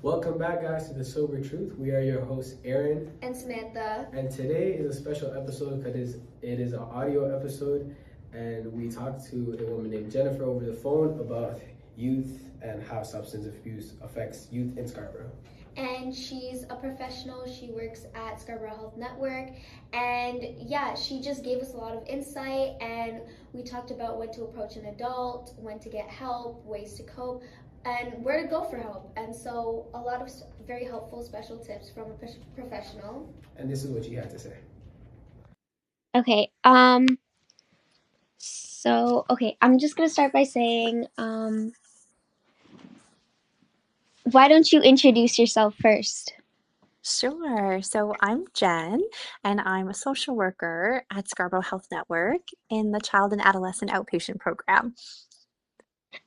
Welcome back, guys, to The Sober Truth. We are your hosts, Aaron and Samantha. And today is a special episode because it is an audio episode, and we talked to a woman named Jennifer over the phone about youth and how substance abuse affects youth in Scarborough. And she's a professional. She works at Scarborough Health Network. And yeah, she just gave us a lot of insight. And we talked about when to approach an adult, when to get help, ways to cope, and where to go for help. And so a lot of very helpful special tips from a professional. And this is what she had to say. Okay. I'm just gonna start by saying, why don't you introduce yourself first? Sure. So I'm Jen, and I'm a social worker at Scarborough Health Network in the Child and Adolescent Outpatient Program.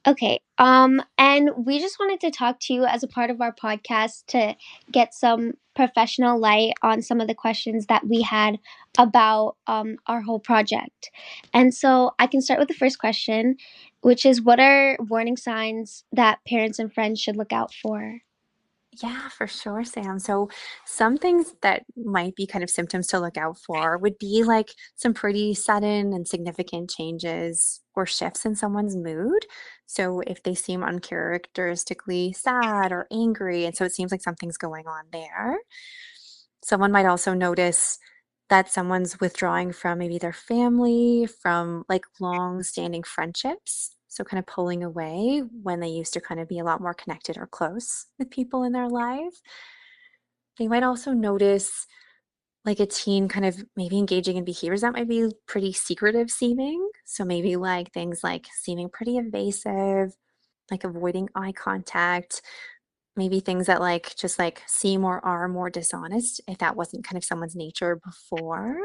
Okay. And we just wanted to talk to you as a part of our podcast to get some professional light on some of the questions that we had about our whole project. And so I can start with the first question, which is, what are warning signs that parents and friends should look out for? Yeah, for sure, Sam. So some things that might be kind of symptoms to look out for would be like some pretty sudden and significant changes or shifts in someone's mood. So if they seem uncharacteristically sad or angry, and so it seems like something's going on there. Someone might also notice that someone's withdrawing from maybe their family, from like long-standing friendships. So kind of pulling away when they used to kind of be a lot more connected or close with people in their life. They might also notice like a teen kind of maybe engaging in behaviors that might be pretty secretive seeming. So maybe like things like seeming pretty evasive, like avoiding eye contact, maybe things that like just like seem or are more dishonest if that wasn't kind of someone's nature before.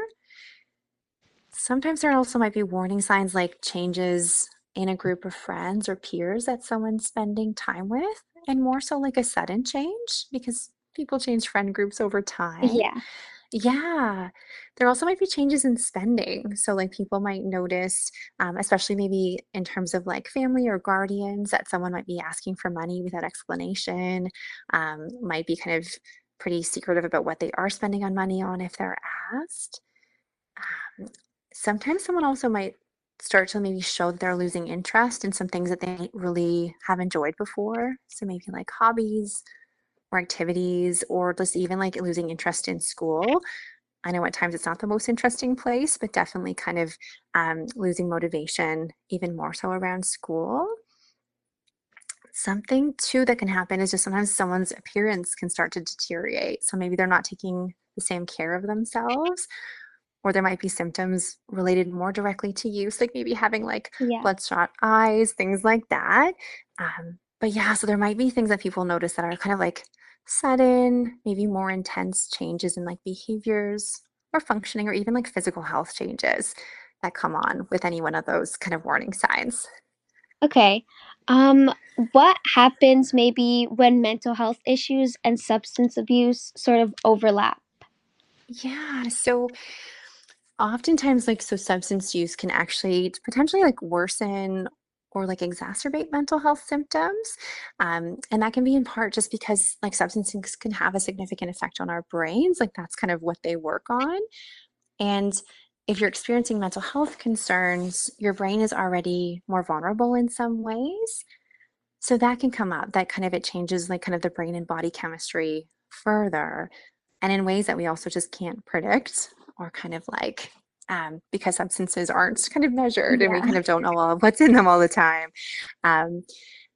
Sometimes there also might be warning signs like changes in a group of friends or peers that someone's spending time with, and more so like a sudden change because people change friend groups over time. Yeah. Yeah, there also might be changes in spending. So, like, people might notice, especially maybe in terms of like family or guardians, that someone might be asking for money without explanation, might be kind of pretty secretive about what they are spending on money on if they're asked. Um, Sometimes someone also might start to maybe show that they're losing interest in some things that they really have enjoyed before. So, maybe like hobbies or activities, or just even like losing interest in school. I know at times it's not the most interesting place, but definitely kind of losing motivation even more so around school. Something too that can happen is just sometimes someone's appearance can start to deteriorate. So maybe they're not taking the same care of themselves, or there might be symptoms related more directly to use, like maybe having like Yeah. bloodshot eyes, things like that. But yeah, so there might be things that people notice that are kind of like sudden, maybe more intense changes in like behaviors or functioning, or even like physical health changes that come on with any one of those kind of warning signs. Okay. What happens maybe when mental health issues and substance abuse sort of overlap? Yeah, so oftentimes, like, so substance use can actually potentially like worsen or like exacerbate mental health symptoms. And that can be in part just because like substances can have a significant effect on our brains. Like, that's kind of what they work on. And if you're experiencing mental health concerns, your brain is already more vulnerable in some ways. So that can come up, that kind of it changes like kind of the brain and body chemistry further, and in ways that we also just can't predict, or kind of like because substances aren't kind of measured and we Yeah. kind of don't know all what's in them all the time. Um,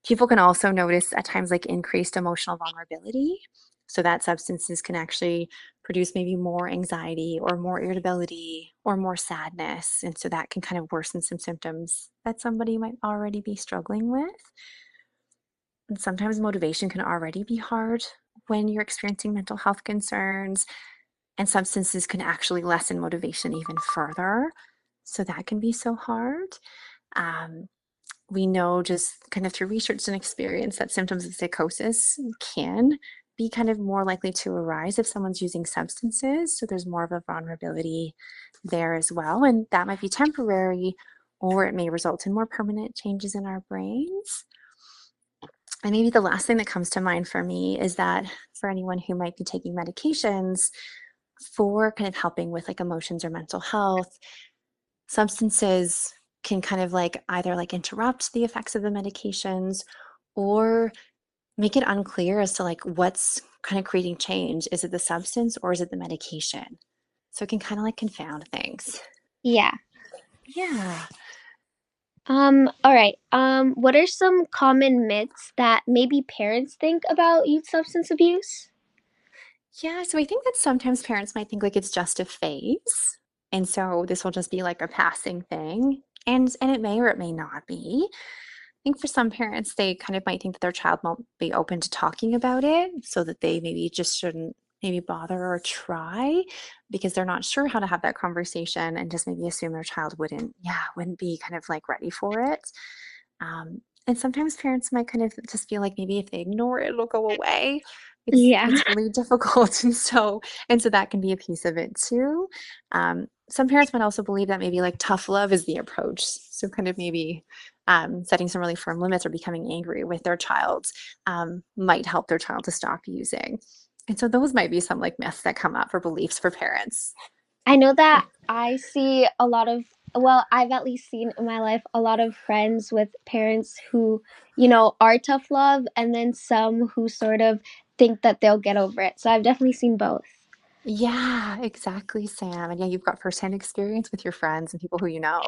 People can also notice at times like increased emotional vulnerability. So that substances can actually produce maybe more anxiety or more irritability or more sadness. And so that can kind of worsen some symptoms that somebody might already be struggling with. And sometimes motivation can already be hard when you're experiencing mental health concerns, and substances can actually lessen motivation even further. So that can be so hard. Um, we know just kind of through research and experience that symptoms of psychosis can be kind of more likely to arise if someone's using substances. So there's more of a vulnerability there as well. And that might be temporary, or it may result in more permanent changes in our brains. And maybe the last thing that comes to mind for me is that for anyone who might be taking medications for kind of helping with like emotions or mental health, substances can kind of like either like interrupt the effects of the medications or make it unclear as to like what's kind of creating change. Is it the substance or is it the medication? So it can kind of like confound things. Yeah. Yeah. All right. What are some common myths that maybe parents think about youth substance abuse? Yeah, so I think that sometimes parents might think like it's just a phase. And so this will just be like a passing thing. And it may or it may not be. I think for some parents, they kind of might think that their child won't be open to talking about it, so that they maybe just shouldn't maybe bother or try because they're not sure how to have that conversation and just maybe assume their child wouldn't be kind of like ready for it. And sometimes parents might kind of just feel like maybe if they ignore it, it'll go away. Yeah. It's really difficult, and so that can be a piece of it too. Some parents might also believe that maybe like tough love is the approach. So kind of maybe setting some really firm limits or becoming angry with their child might help their child to stop using. And so those might be some like myths that come up or beliefs for parents. I know that I see a lot of, well, I've at least seen in my life a lot of friends with parents who, are tough love, and then some who sort of think that they'll get over it. So I've definitely seen both. Yeah, exactly, Sam. And yeah, you've got firsthand experience with your friends and people who you know.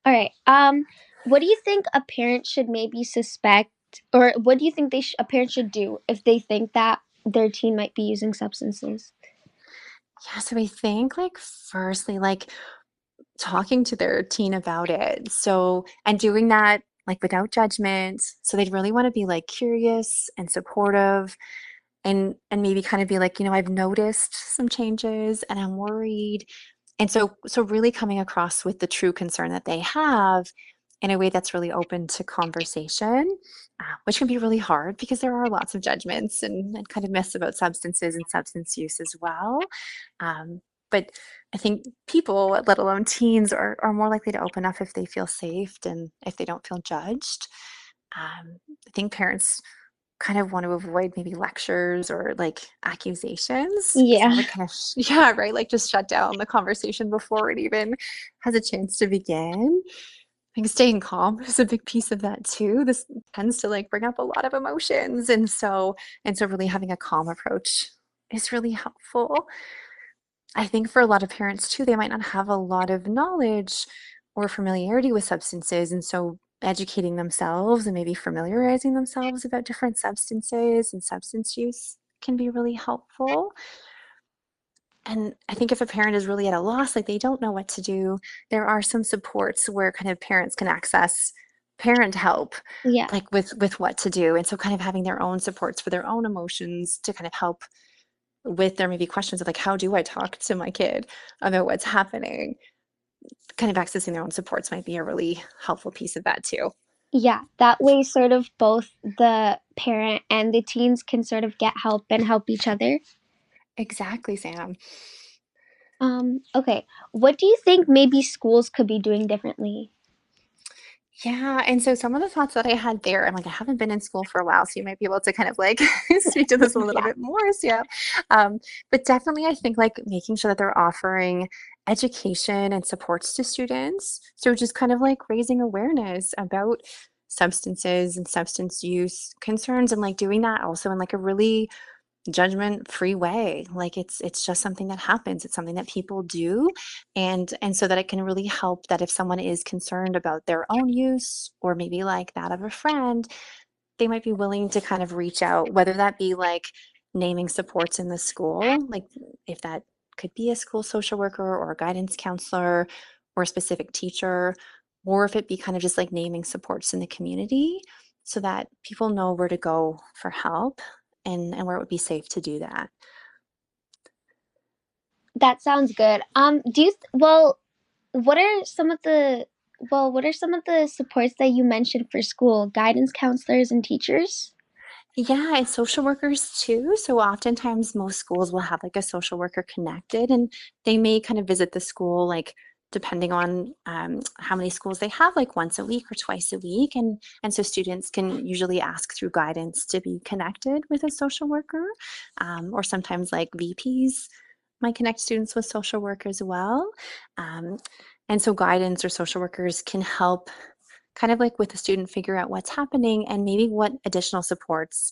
All right. What do you think a parent should maybe suspect, or what do you think a parent should do if they think that their teen might be using substances? Yeah, so I think like firstly, like talking to their teen about it. So, and doing that like without judgment. So they'd really want to be like curious and supportive and maybe kind of be like, I've noticed some changes and I'm worried. And so really coming across with the true concern that they have in a way that's really open to conversation, which can be really hard because there are lots of judgments and kind of myths about substances and substance use as well. But I think people, let alone teens, are more likely to open up if they feel safe and if they don't feel judged. I think parents kind of want to avoid maybe lectures or like accusations because that Yeah. would kind of yeah, right, like just shut down the conversation before it even has a chance to begin. I think staying calm is a big piece of that too. This tends to like bring up a lot of emotions, and so really having a calm approach is really helpful. I think for a lot of parents too, they might not have a lot of knowledge or familiarity with substances. And so educating themselves and maybe familiarizing themselves about different substances and substance use can be really helpful. And I think if a parent is really at a loss, like they don't know what to do, there are some supports where kind of parents can access parent help, Yeah. like with what to do. And so kind of having their own supports for their own emotions to kind of help with there may be questions of like, how do I talk to my kid about what's happening? Kind of accessing their own supports might be a really helpful piece of that too. Yeah, that way sort of both the parent and the teens can sort of get help and help each other. Exactly, Sam. Okay. What do you think maybe schools could be doing differently? Yeah, and so some of the thoughts that I had there, I'm like, I haven't been in school for a while, so you might be able to kind of like speak to this a little Yeah. bit more. So yeah, but definitely, I think like making sure that they're offering education and supports to students. So just kind of like raising awareness about substances and substance use concerns, and like doing that also in like a really judgment-free way. Like it's just something that happens. It's something that people do, and so that it can really help that if someone is concerned about their own use or maybe like that of a friend, they might be willing to kind of reach out, whether that be like naming supports in the school, like if that could be a school social worker or a guidance counselor or a specific teacher, or if it be kind of just like naming supports in the community so that people know where to go for help and where it would be safe to do that. That sounds good. Do you well, what are some of the what are some of the supports that you mentioned for school? Guidance counselors and teachers? Yeah, and social workers too. So oftentimes most schools will have like a social worker connected and they may kind of visit the school like depending on how many schools they have, like once a week or twice a week. And so students can usually ask through guidance to be connected with a social worker, or sometimes like VPs might connect students with social work as well. Um, and so guidance or social workers can help kind of like with the student figure out what's happening and maybe what additional supports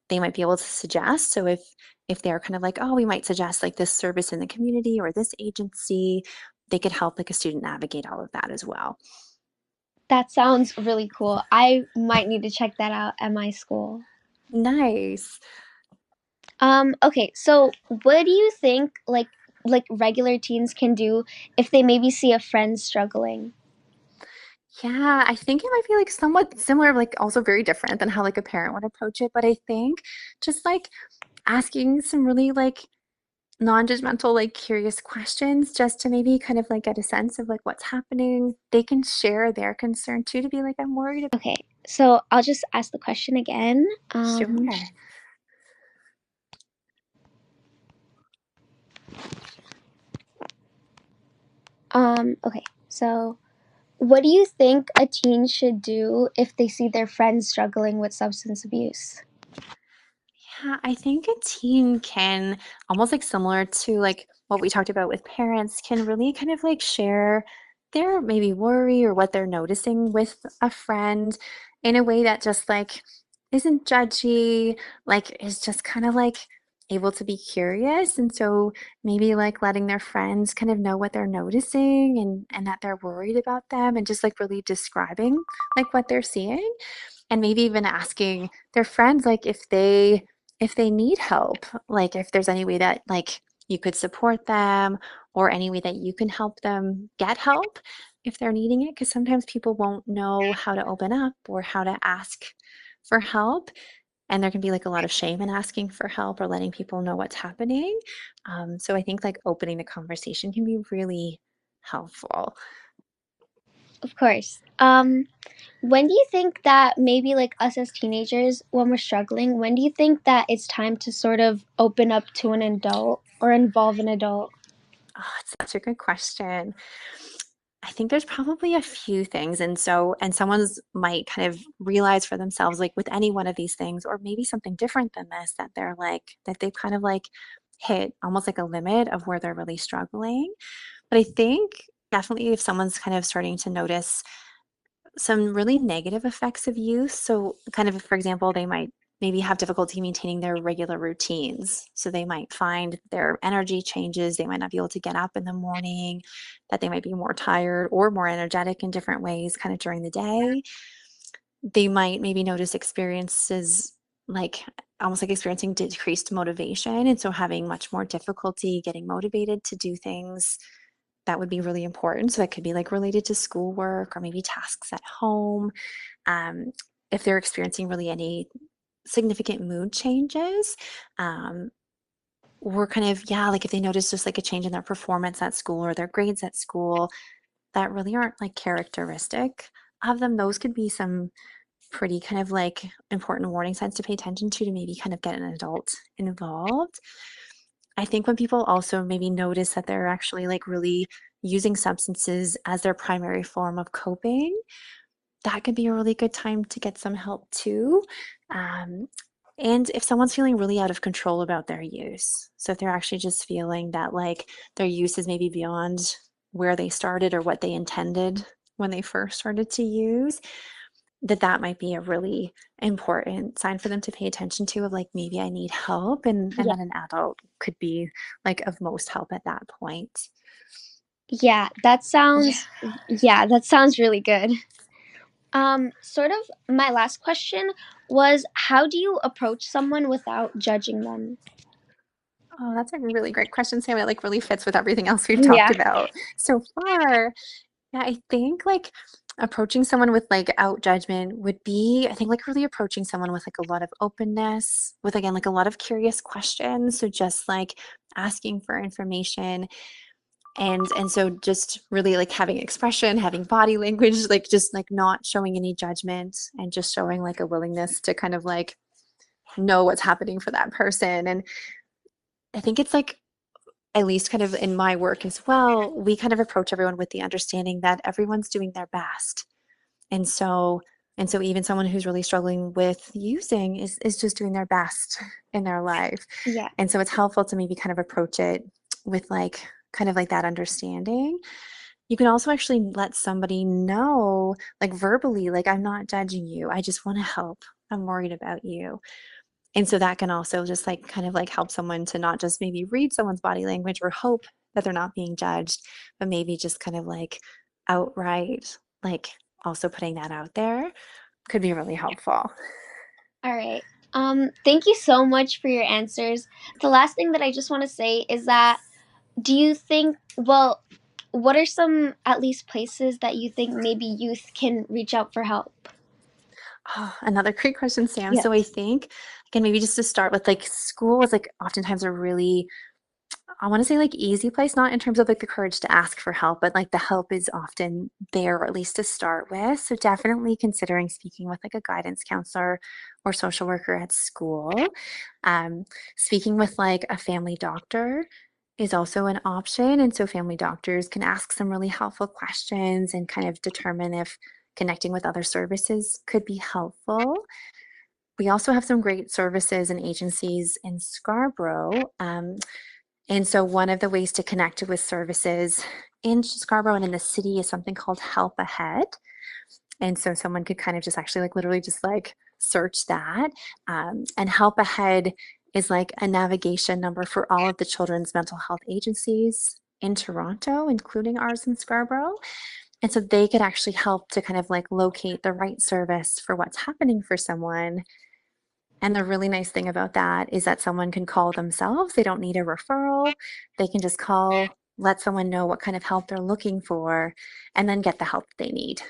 they might be able to suggest. So if they're kind of like, oh, we might suggest like this service in the community or this agency, they could help like a student navigate all of that as well. That sounds really cool. I might need to check that out at my school. Nice. Okay, so what do you think like regular teens can do if they maybe see a friend struggling? Yeah, I think it might be like somewhat similar, like also very different than how like a parent would approach it. But I think just like asking some really like non-judgmental, like curious questions just to maybe kind of like get a sense of like what's happening. They can share their concern too to be like, I'm worried about. Okay, so I'll just ask the question again. Sure. Okay, so what do you think a teen should do if they see their friends struggling with substance abuse? Yeah, I think a teen can almost like similar to like what we talked about with parents can really kind of like share their maybe worry or what they're noticing with a friend in a way that just like isn't judgy, like is just kind of like able to be curious. And so maybe like letting their friends kind of know what they're noticing and that they're worried about them and just like really describing like what they're seeing and maybe even asking their friends like if they need help, like if there's any way that like you could support them or any way that you can help them get help if they're needing it, because sometimes people won't know how to open up or how to ask for help. And there can be like a lot of shame in asking for help or letting people know what's happening. So I think like opening the conversation can be really helpful. Of course. When do you think that maybe like us as teenagers, when we're struggling, when do you think that it's time to sort of open up to an adult or involve an adult? Oh, it's such a good question. I think there's probably a few things. And someone's might kind of realize for themselves, like with any one of these things, or maybe something different than this, that they're like, that they've kind of like hit almost like a limit of where they're really struggling. But I think definitely if someone's kind of starting to notice some really negative effects of use. So, kind of, for example, they might maybe have difficulty maintaining their regular routines. So, they might find their energy changes. They might not be able to get up in the morning, that they might be more tired or more energetic in different ways, kind of during the day. They might maybe notice experiences like almost like experiencing decreased motivation. And so, having much more difficulty getting motivated to do things that would be really important. So that could be like related to schoolwork or maybe tasks at home. Um, if they're experiencing really any significant mood changes, um, or kind of, yeah, like if they notice just like a change in their performance at school or their grades at school that really aren't like characteristic of them, those could be some pretty kind of like important warning signs to pay attention to maybe kind of get an adult involved. I think when people also maybe notice that they're actually like really using substances as their primary form of coping, that could be a really good time to get some help too. Um, and if someone's feeling really out of control about their use, so if they're actually just feeling that like their use is maybe beyond where they started or what they intended when they first started to use, that might be a really important sign for them to pay attention to of like maybe I need help and Yeah. then an adult could be like of most help at that point. Yeah, that sounds really good. Sort of my last question was, how do you approach someone without judging them? Oh, that's a really great question, Sam. It like really fits with everything else we've talked Yeah. about so far. Yeah, I think like approaching someone with like out judgment would be, I think like really approaching someone with like a lot of openness, with again like a lot of curious questions. So just like asking for information and so just really like having expression, having body language, like just like not showing any judgment and just showing like a willingness to kind of like know what's happening for that person. And I think it's like at least kind of in my work as well, we kind of approach everyone with the understanding that everyone's doing their best. And so even someone who's really struggling with using is just doing their best in their life. Yeah. And so it's helpful to maybe kind of approach it with like kind of like that understanding. You can also actually let somebody know, like verbally, like, I'm not judging you. I just want to help. I'm worried about you. And so that can also just like kind of like help someone to not just maybe read someone's body language or hope that they're not being judged, but maybe just kind of like outright, like also putting that out there could be really helpful. All right. Thank you so much for your answers. The last thing that I just want to say is that do you think, well, what are some at least places that you think maybe youth can reach out for help? Oh, another great question, Sam. Yeah. So I think, again, maybe just to start with, like, school is like oftentimes a really, I want to say like easy place, not in terms of like the courage to ask for help, but like the help is often there, or at least to start with. So definitely considering speaking with like a guidance counselor or social worker at school. Speaking with like a family doctor is also an option. And so family doctors can ask some really helpful questions and kind of determine if connecting with other services could be helpful. We also have some great services and agencies in Scarborough. And so one of the ways to connect with services in Scarborough and in the city is something called Help Ahead. And so someone could kind of just actually like literally just like search that. And Help Ahead is like a navigation number for all of the children's mental health agencies in Toronto, including ours in Scarborough. And so they could actually help to kind of like locate the right service for what's happening for someone. And the really nice thing about that is that someone can call themselves. They don't need a referral. They can just call, let someone know what kind of help they're looking for, and then get the help they need.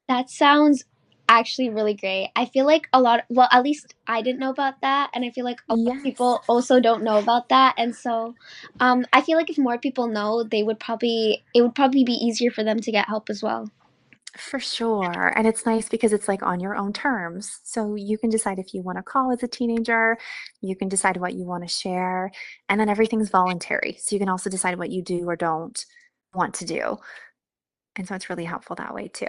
That sounds actually really great. I feel like a lot, well, at least I didn't know about that. And I feel like a lot of Yes, people also don't know about that. And so I feel like if more people know, it would probably be easier for them to get help as well. for sure. And it's nice because it's like on your own terms. So you can decide if you want to call as a teenager, you can decide what you want to share, and then everything's voluntary. So you can also decide what you do or don't want to do. And so it's really helpful that way too.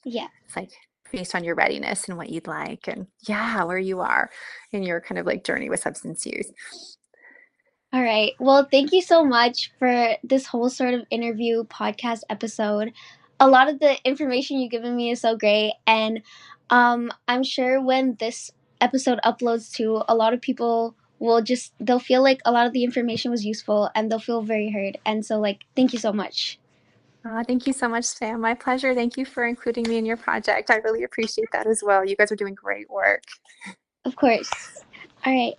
Yeah. It's like based on your readiness and what you'd like, and yeah, where you are in your kind of like journey with substance use. All right. Well, thank you so much for this whole sort of interview podcast episode. A lot of the information you've given me is so great. And I'm sure when this episode uploads to, a lot of people they'll feel like a lot of the information was useful and they'll feel very heard. And so, like, thank you so much. Thank you so much, Sam. My pleasure. Thank you for including me in your project. I really appreciate that as well. You guys are doing great work. Of course. All right.